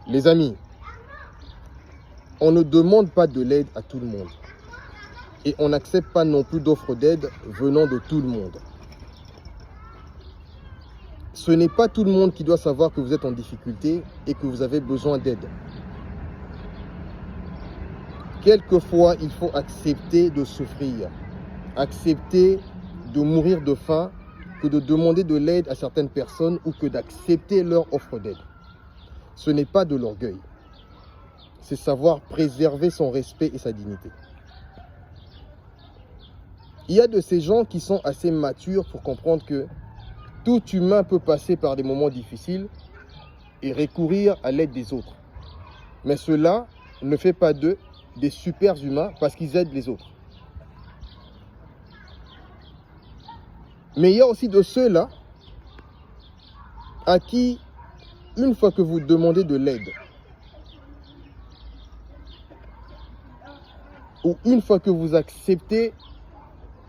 Les amis, on ne demande pas de l'aide à tout le monde. Et on n'accepte pas non plus d'offres d'aide venant de tout le monde. Ce n'est pas tout le monde qui doit savoir que vous êtes en difficulté et que vous avez besoin d'aide. Quelquefois, il faut accepter de souffrir, accepter de mourir de faim, que de demander de l'aide à certaines personnes ou que d'accepter leur offre d'aide. Ce n'est pas de l'orgueil, c'est savoir préserver son respect et sa dignité. Il y a de ces gens qui sont assez matures pour comprendre que tout humain peut passer par des moments difficiles et recourir à l'aide des autres. Mais cela ne fait pas d'eux des super humains parce qu'ils aident les autres. Mais il y a aussi de ceux-là à qui, une fois que vous demandez de l'aide, ou une fois que vous acceptez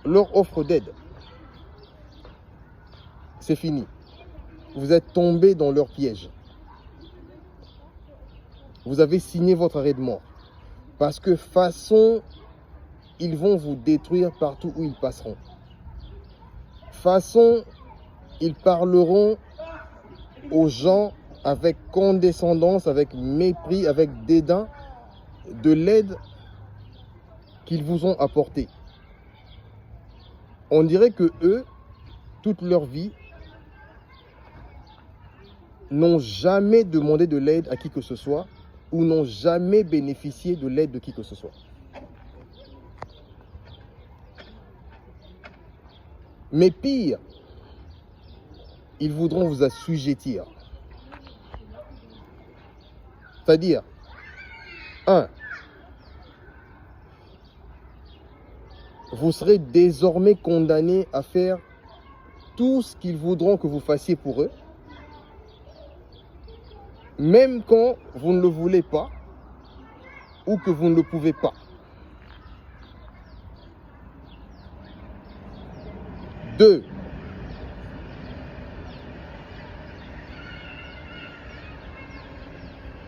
leur offre d'aide, c'est fini. Vous êtes tombé dans leur piège. Vous avez signé votre arrêt de mort. Parce que façon, ils vont vous détruire partout où ils passeront. Façon, ils parleront aux gens avec condescendance, avec mépris, avec dédain de l'aide qu'ils vous ont apportée. On dirait que eux, toute leur vie, n'ont jamais demandé de l'aide à qui que ce soit ou n'ont jamais bénéficié de l'aide de qui que ce soit. Mais pire, ils voudront vous assujettir. C'est-à-dire, 1. Vous serez désormais condamné à faire tout ce qu'ils voudront que vous fassiez pour eux, même quand vous ne le voulez pas ou que vous ne le pouvez pas. 2.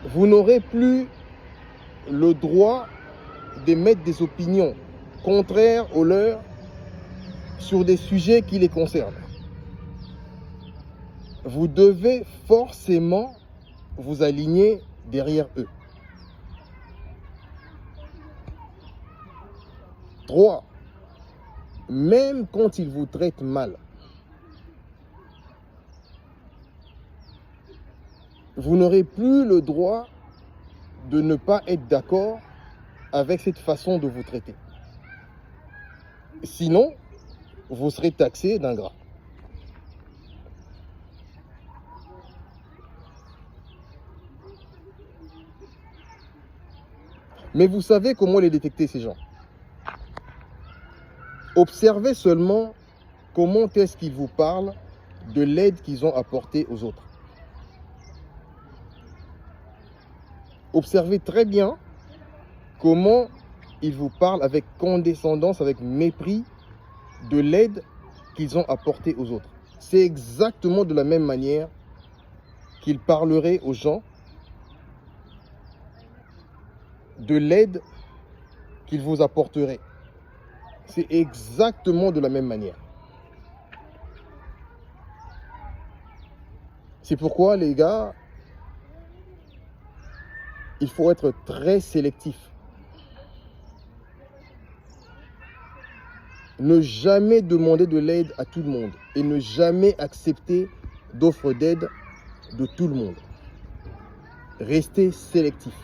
Vous n'aurez plus le droit d'émettre des opinions contraires aux leurs sur des sujets qui les concernent. Vous devez forcément vous aligner derrière eux. 3. Même quand ils vous traitent mal, vous n'aurez plus le droit de ne pas être d'accord avec cette façon de vous traiter. Sinon, vous serez taxé d'ingrat. Mais vous savez comment les détecter, ces gens? Observez seulement comment est-ce qu'ils vous parlent de l'aide qu'ils ont apportée aux autres. Observez très bien comment ils vous parlent avec condescendance, avec mépris de l'aide qu'ils ont apportée aux autres. C'est exactement de la même manière qu'ils parleraient aux gens de l'aide qu'ils vous apporteraient. C'est exactement de la même manière. C'est pourquoi, les gars, il faut être très sélectif. Ne jamais demander de l'aide à tout le monde et ne jamais accepter d'offres d'aide de tout le monde. Restez sélectif.